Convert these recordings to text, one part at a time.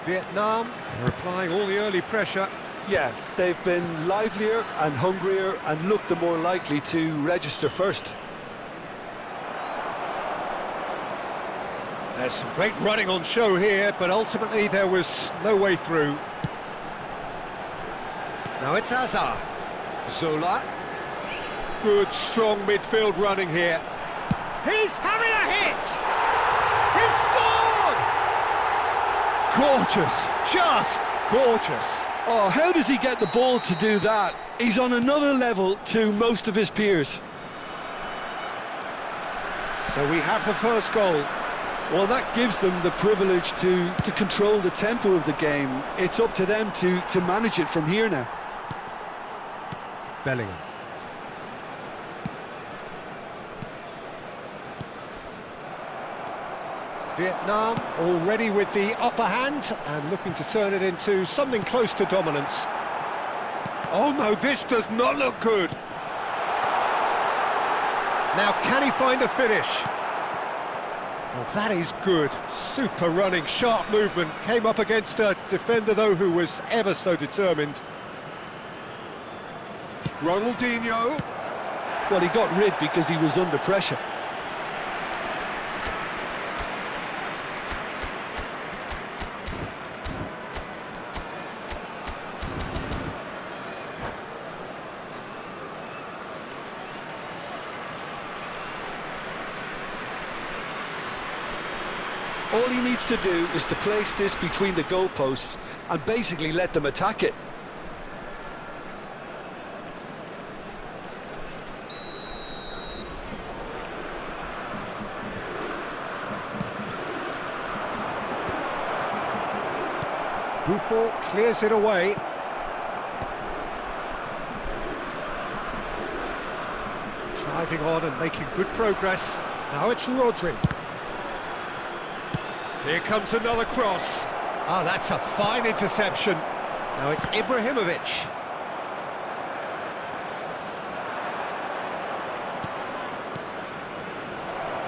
Vietnam are applying all the early pressure. Yeah, they've been livelier and hungrier and looked the more likely to register first. There's some great running on show here, but ultimately there was no way through. Now it's Hazard. Zola. Good, strong midfield running here. He's having a hit! He's scored! Gorgeous, just gorgeous. Oh, how does he get the ball to do that? He's on another level to most of his peers. So we have the first goal. Well, that gives them the privilege to control the tempo of the game. It's up to them to manage it from here now. Bellingham. Vietnam already with the upper hand and looking to turn it into something close to dominance. Oh no, this does not look good. Now can he find a finish? Well, that is good. Super running, sharp movement. Came up against a defender though who was ever so determined. Ronaldinho. Well, he got rid because he was under pressure. All he needs to do is to place this between the goalposts and basically let them attack it. Buffon clears it away. Driving on and making good progress. Now it's Rodri. Here comes another cross. Ah, that's a fine interception. Now it's Ibrahimovic.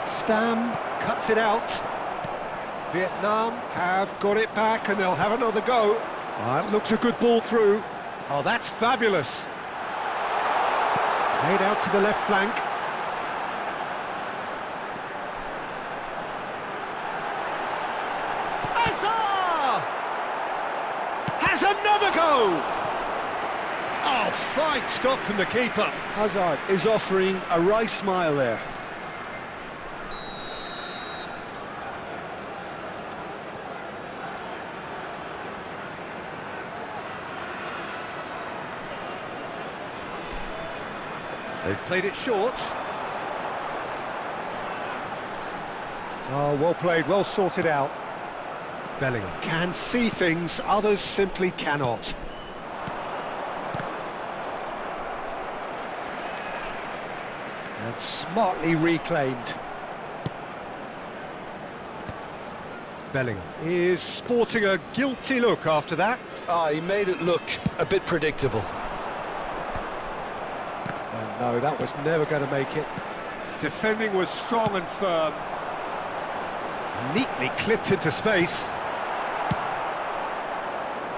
Stam cuts it out. Vietnam have got it back and they'll have another go. That looks a good ball through. Oh, that's fabulous. Played out to the left flank. Hazard! Has another go! Oh, fine stop from the keeper. Hazard is offering a wry smile there. They've played it short. Oh, well played, well sorted out. Bellingham can see things, others simply cannot. And smartly reclaimed. Bellingham is sporting a guilty look after that. Ah, he made it look a bit predictable. And no, that was never going to make it. Defending was strong and firm. Neatly clipped into space.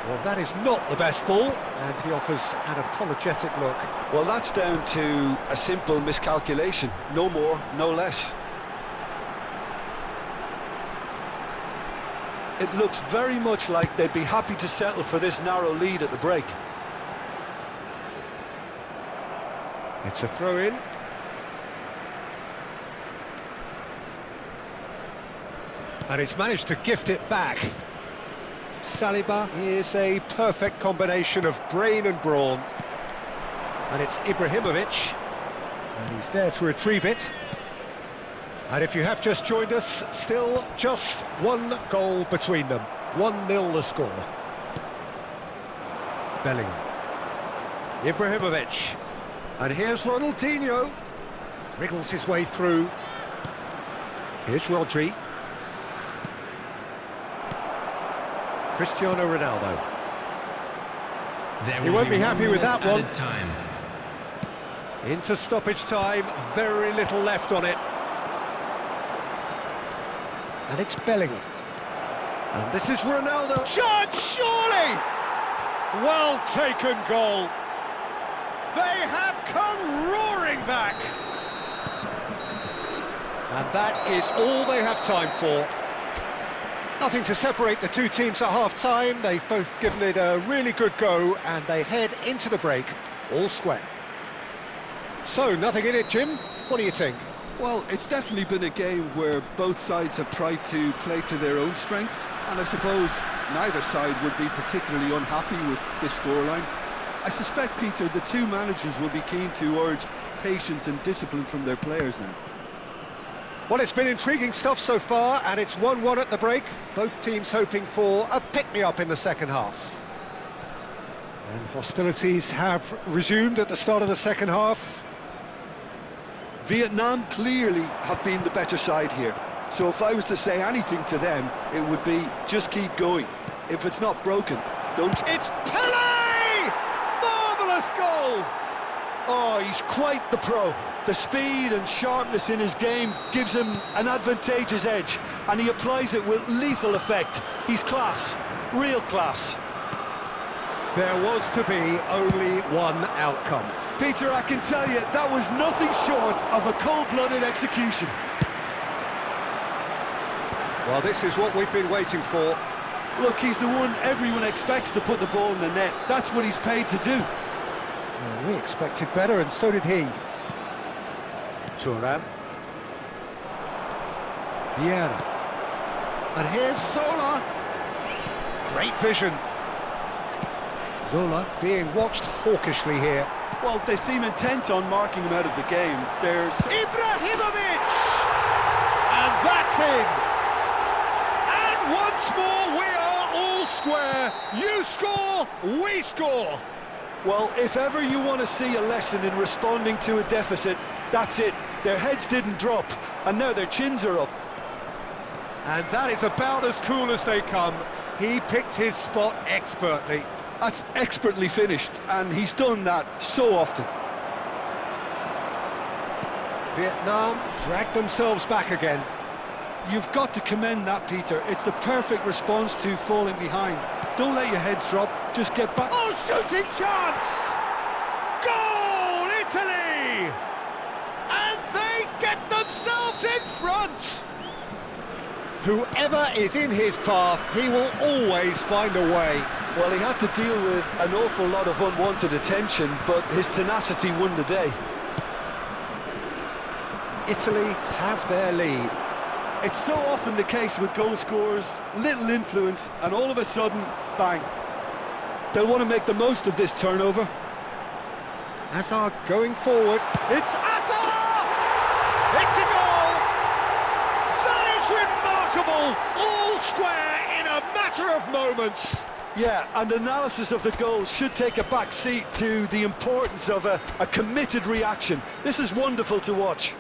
Well, that is not the best ball, and he offers an apologetic look. Well, that's down to a simple miscalculation. No more, no less. It looks very much like they'd be happy to settle for this narrow lead at the break. It's a throw-in. And he's managed to gift it back. Saliba is a perfect combination of brain and brawn. And it's Ibrahimovic. And he's there to retrieve it. And if you have just joined us, still just one goal between them. 1-0 the score. Bellingham. Ibrahimovic. And here's Ronaldinho. Wriggles his way through. Here's Rodri. Cristiano Ronaldo. He won't be happy with that one. Time. Into stoppage time, very little left on it. And it's Bellingham. And this is Ronaldo. Shot, surely! Well taken goal. They have come roaring back. And that is all they have time for. Nothing to separate the two teams at half-time. They've both given it a really good go, and they head into the break all square. So, nothing in it, Jim. What do you think? Well, it's definitely been a game where both sides have tried to play to their own strengths, and I suppose neither side would be particularly unhappy with this scoreline. I suspect, Peter, the two managers will be keen to urge patience and discipline from their players now. Well, it's been intriguing stuff so far, and it's 1-1 at the break. Both teams hoping for a pick-me-up in the second half. And hostilities have resumed at the start of the second half. Vietnam clearly have been the better side here. So if I was to say anything to them, it would be just keep going. If it's not broken, don't... It's Pelé! Marvellous goal! Oh, he's quite the pro. The speed and sharpness in his game gives him an advantageous edge, and he applies it with lethal effect. He's class, real class. There was to be only one outcome. Peter, I can tell you, that was nothing short of a cold-blooded execution. Well, this is what we've been waiting for. Look, he's the one everyone expects to put the ball in the net. That's what he's paid to do. Well, we expected better, and so did he. Thuram. Vieira. And here's Zola. Great vision. Zola being watched hawkishly here. Well, they seem intent on marking him out of the game. There's... Ibrahimovic! And that's in! And once more we are all square. You score, we score. Well, if ever you want to see a lesson in responding to a deficit, that's it. Their heads didn't drop, and now their chins are up. And that is about as cool as they come. He picked his spot expertly. That's expertly finished, and he's done that so often. Vietnam dragged themselves back again. You've got to commend that, Peter. It's the perfect response to falling behind. Don't let your heads drop, just get back. Oh, shooting chance! Goal, Italy! And they get themselves in front! Whoever is in his path, he will always find a way. Well, he had to deal with an awful lot of unwanted attention, but his tenacity won the day. Italy have their lead. It's so often the case with goal scorers, little influence, and all of a sudden, bang. They'll want to make the most of this turnover. Hazard going forward. It's Hazard! It's a goal! That is remarkable! All square in a matter of moments. Yeah, and analysis of the goal should take a back seat to the importance of a committed reaction. This is wonderful to watch.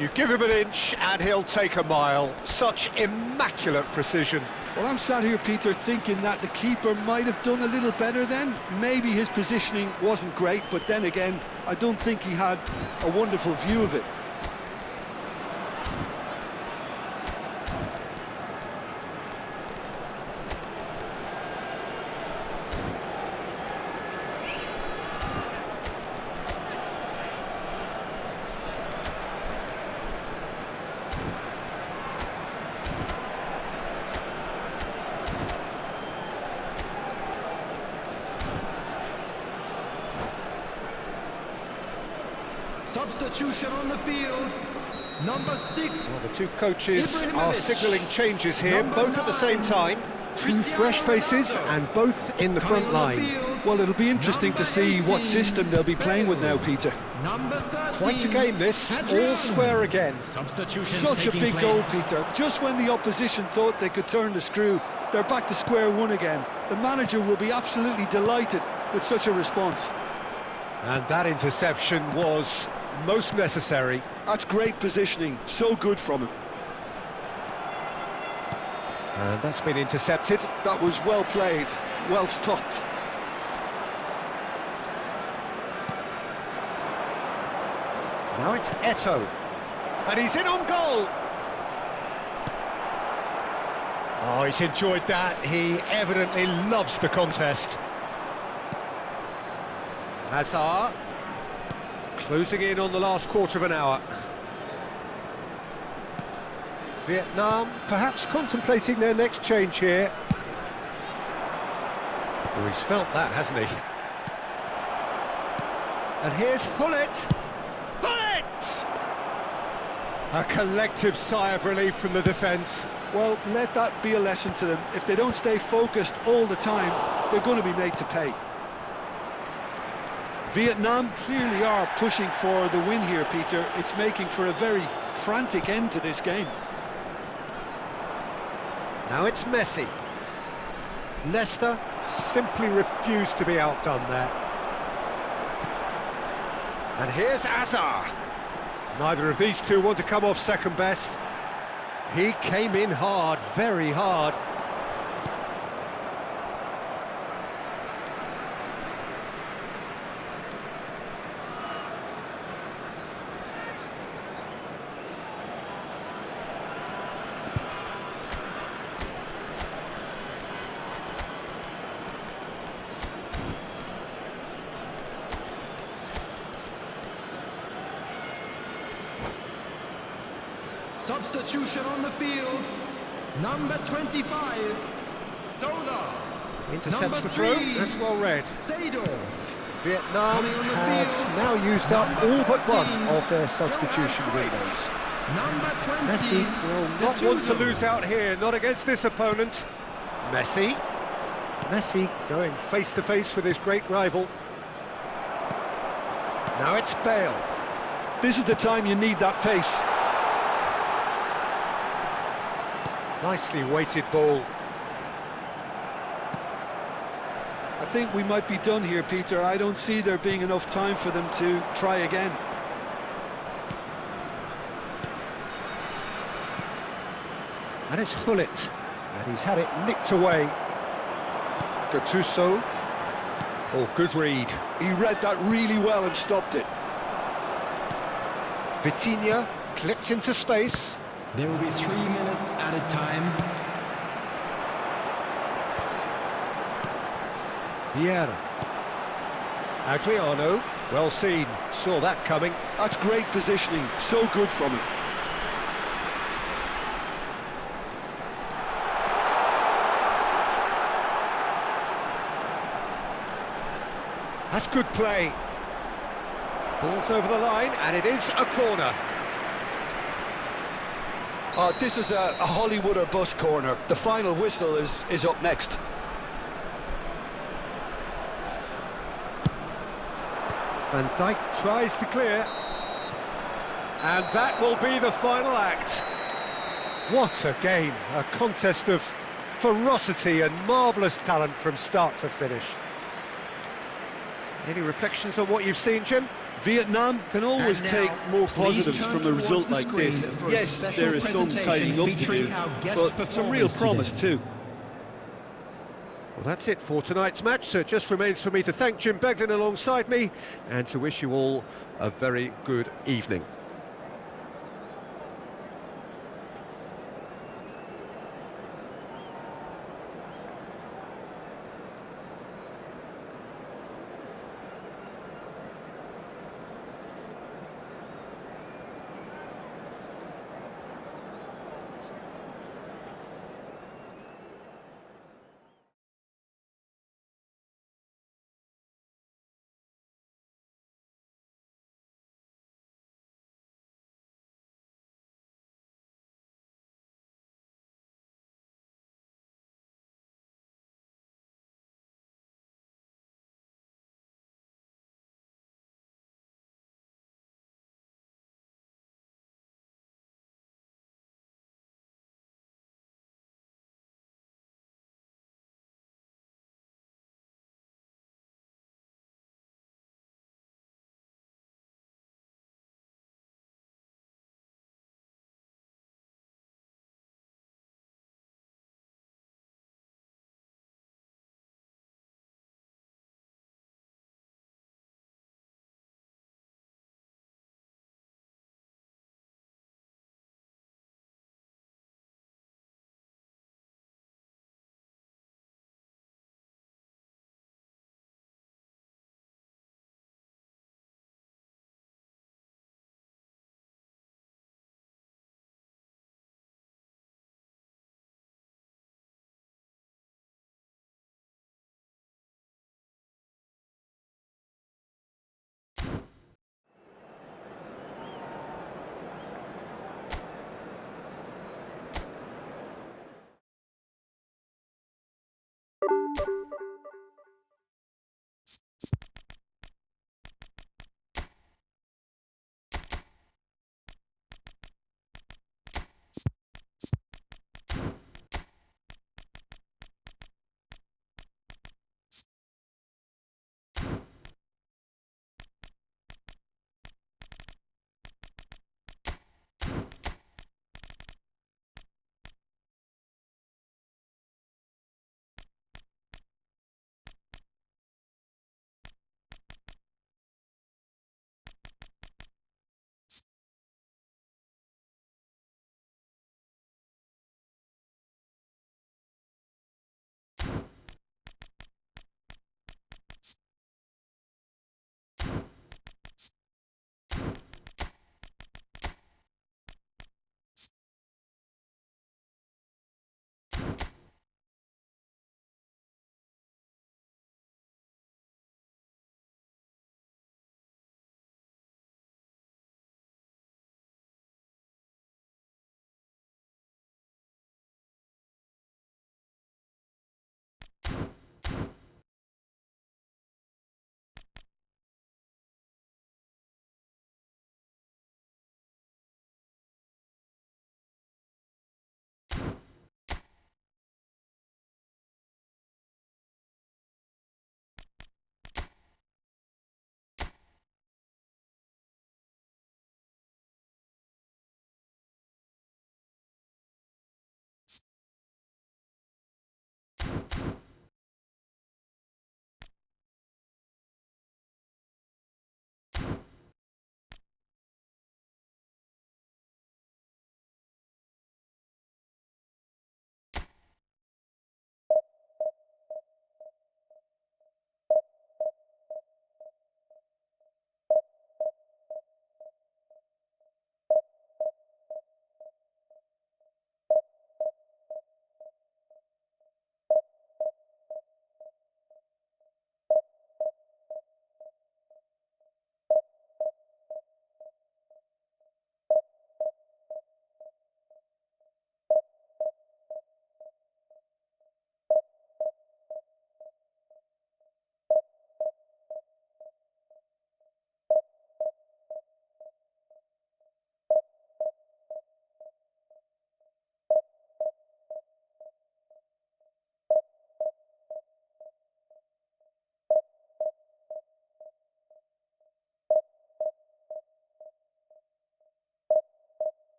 You give him an inch and he'll take a mile. Such immaculate precision. Well, I'm sat here, Peter, thinking that the keeper might have done a little better then. Maybe his positioning wasn't great, but then again, I don't think he had a wonderful view of it. Substitution on the field, number 6. Well, the two coaches are Ibrahimovic. signalling changes here, Number both at the same 9. time. Two fresh faces and both in the front Coming on line. the field, Well, it'll be interesting to see what 18, system they'll be playing with now, Peter. Number 13. Quite a game this, all Hadrian. square again. Substitution Such a taking big place. goal, Peter. Just when the opposition thought they could turn the screw, they're back to square one again. The manager will be absolutely delighted with such a response. And that interception was most necessary. That's great positioning, so good from him. And that's been intercepted. That was well played, well stopped. Now it's Eto'o. And he's in on goal. Oh, he's enjoyed that. He evidently loves the contest. Hazard, closing in on the last quarter of an hour. Vietnam perhaps contemplating their next change here. Oh, he's felt that, hasn't he? And here's Hullet. Hullet! A collective sigh of relief from the defence. Well, let that be a lesson to them. If they don't stay focused all the time, they're going to be made to pay. Vietnam clearly are pushing for the win here, Peter. It's making for a very frantic end to this game. Now it's Messi. Leicester simply refused to be outdone there. And here's Hazard. Neither of these two want to come off second best. He came in hard, very hard. Substitution on the field. Number 25, Sola. Intercepts the throw, that's well read. Seedorf. Vietnam Coming on the have field, now used up all but one 14, of their substitution Johan windows. Number 20, Messi will not want to lose out here, not against this opponent. Messi. Messi going face to face with his great rival. Now it's Bale. This is the time you need that pace. Nicely weighted ball. I think we might be done here, Peter. I don't see there being enough time for them to try again. And it's Hullet. And he's had it nicked away. Gattuso. Oh, good read. He read that really well and stopped it. Vitinha clipped into space. There will be 3 minutes added time. Vieira. Adriano. Well seen. Saw that coming. That's great positioning. So good from him. That's good play. Ball's over the line, and it is a corner. This is a Hollywood or bust corner. The final whistle is up next. Van Dijk tries to clear. And that will be the final act. What a game. A contest of ferocity and marvellous talent from start to finish. Any reflections on what you've seen, Jim? Vietnam can always And now, take more please positives turn from a towards result the like screen this. for a Yes, special there is some tidying up to presentation do, featuring our guest but some real performance promise today. too. Well, that's it for tonight's match, so it just remains for me to thank Jim Beglin alongside me and to wish you all a very good evening.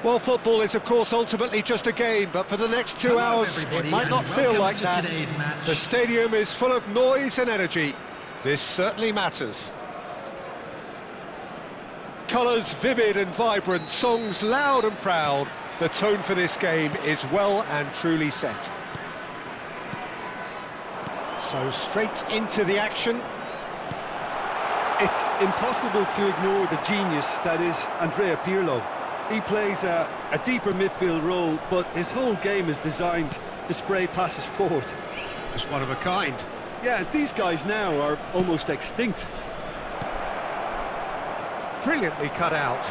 Well, football is, of course, ultimately just a game, but for the next 2 hours, it might not feel like that. The stadium is full of noise and energy. This certainly matters. Colours vivid and vibrant, songs loud and proud. The tone for this game is well and truly set. So straight into the action. It's impossible to ignore the genius that is Andrea Pirlo. He plays a deeper midfield role, but his whole game is designed to spray passes forward. Just one of a kind. Yeah, these guys now are almost extinct. Brilliantly cut out.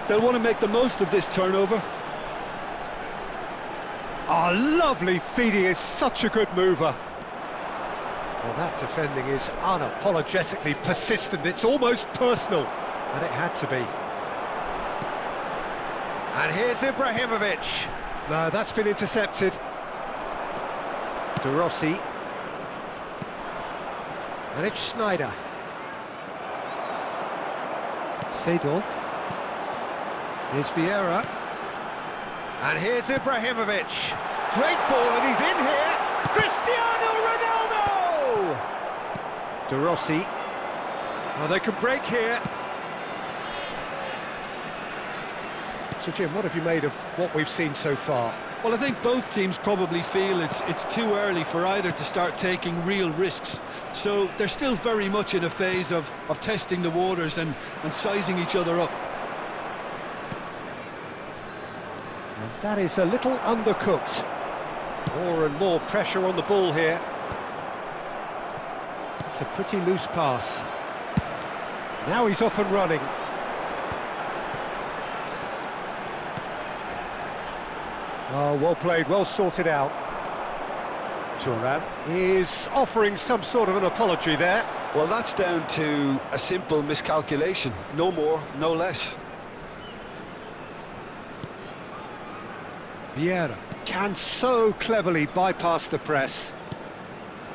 They'll want to make the most of this turnover. Oh, lovely feed. He is such a good mover. Well, that defending is unapologetically persistent. It's almost personal, and it had to be. And here's Ibrahimovic. No, that's been intercepted. De Rossi. And it's Schneider. Seedorf. Here's Vieira. And here's Ibrahimovic. Great ball, and he's in here. Cristiano Ronaldo! De Rossi. Oh, they could break here. So, Jim, what have you made of what we've seen so far? Well, I think both teams probably feel it's too early for either to start taking real risks. So they're still very much in a phase of testing the waters and sizing each other up. And that is a little undercooked. More and more pressure on the ball here. It's a pretty loose pass. Now he's off and running. Oh, well played, well sorted out. Thuram is offering some sort of an apology there. Well, that's down to a simple miscalculation. No more, no less. Vieira can so cleverly bypass the press.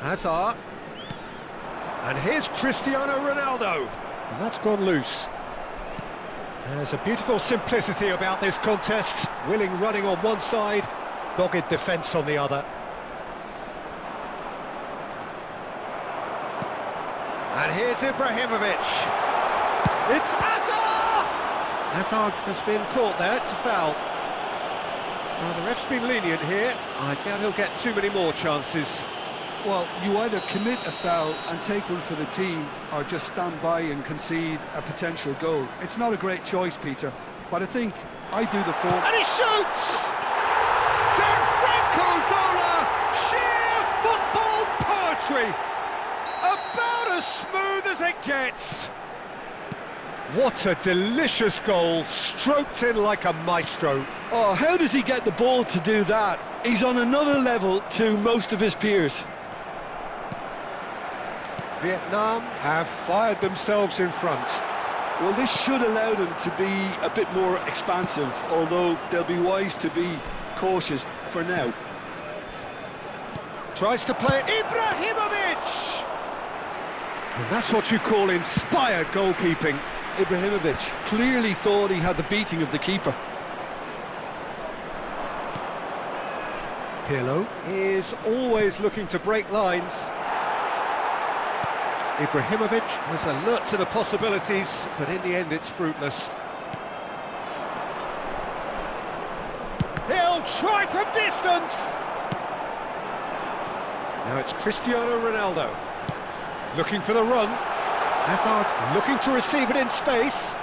Hazard. And here's Cristiano Ronaldo. And that's gone loose. There's a beautiful simplicity about this contest. Willing running on one side, dogged defence on the other. And here's Ibrahimovic. It's Hazard! Hazard has been caught there, it's a foul. Now, the ref's been lenient here. I doubt he'll get too many more chances. Well, you either commit a foul and take one for the team, or just stand by and concede a potential goal. It's not a great choice, Peter, but I think I do the form. And he shoots! Gianfranco Zola! Sheer football poetry! About as smooth as it gets! What a delicious goal, stroked in like a maestro. Oh, how does he get the ball to do that? He's on another level to most of his peers. Vietnam have fired themselves in front. Well, this should allow them to be a bit more expansive, although they'll be wise to be cautious for now. Tries to play it, Ibrahimovic! And that's what you call inspired goalkeeping. Ibrahimovic clearly thought he had the beating of the keeper. Pirlo is always looking to break lines. Ibrahimovic was alert to the possibilities, but in the end it's fruitless. He'll try from distance! Now it's Cristiano Ronaldo. Looking for the run. Hazard looking to receive it in space.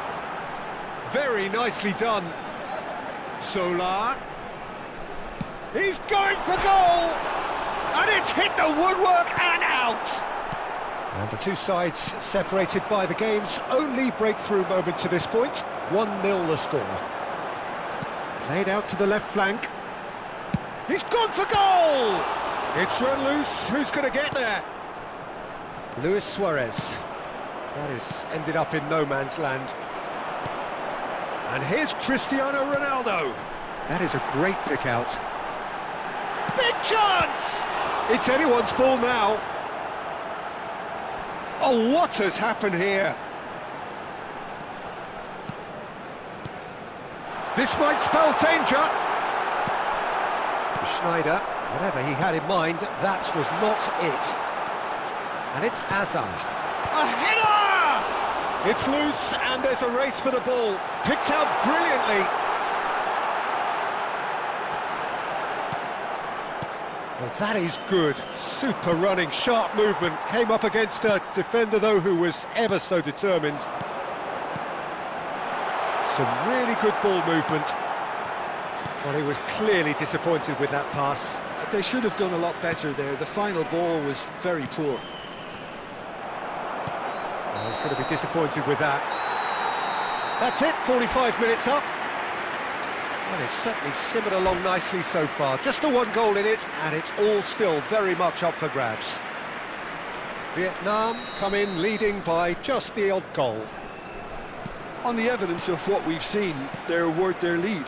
Very nicely done. Solar. He's going for goal! And it's hit the woodwork and out! And the two sides separated by the game's only breakthrough moment to this point. 1-0 the score. Played out to the left flank. He's gone for goal! It's run loose. Who's going to get there? Luis Suarez. That has ended up in no man's land. And here's Cristiano Ronaldo. That is a great pick out. Big chance! It's anyone's ball now. Oh, what has happened here? This might spell danger. Schneider, whatever he had in mind, that was not it. And it's Azar. A header! It's loose, and there's a race for the ball. Picked out brilliantly. Well, that is good. Super running, sharp movement. Came up against a defender, though, who was ever so determined. Some really good ball movement. Well, he was clearly disappointed with that pass. They should have done a lot better there. The final ball was very poor. Well, he's going to be disappointed with that. That's it, 45 minutes up. Well, it's certainly simmered along nicely so far. Just the one goal in it, and it's all still very much up for grabs. Vietnam come in leading by just the odd goal. On the evidence of what we've seen, they're worth their lead.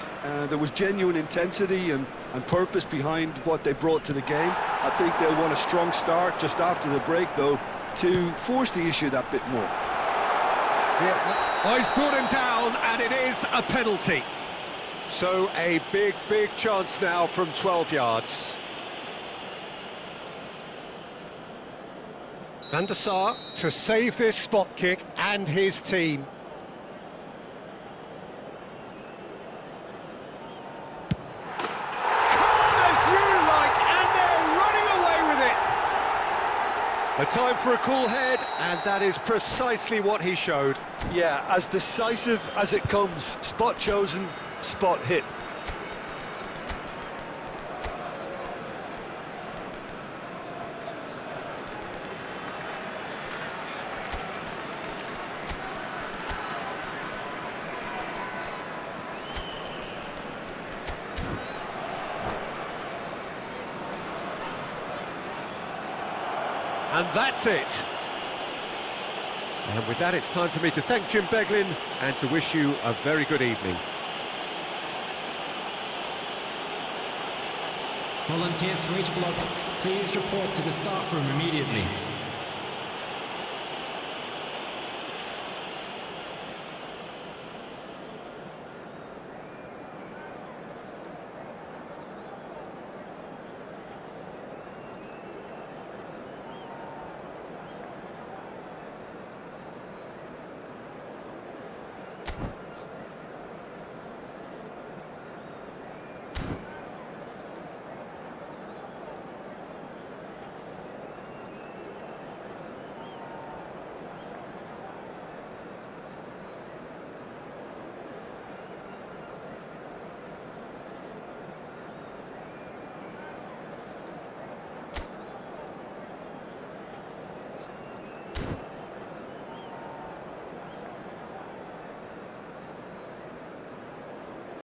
There was genuine intensity and purpose behind what they brought to the game. I think they'll want a strong start just after the break, though, to force the issue that bit more. Oh, he's brought him down, and it is a penalty. So a big, big chance now from 12 yards. Van der Sar to save this spot kick and his team. A time for a cool head, and that is precisely what he showed. Yeah, as decisive as it comes. Spot chosen, spot hit. And that's it. And with that, it's time for me to thank Jim Beglin and to wish you a very good evening. Volunteers for each block, please report to the staff room immediately.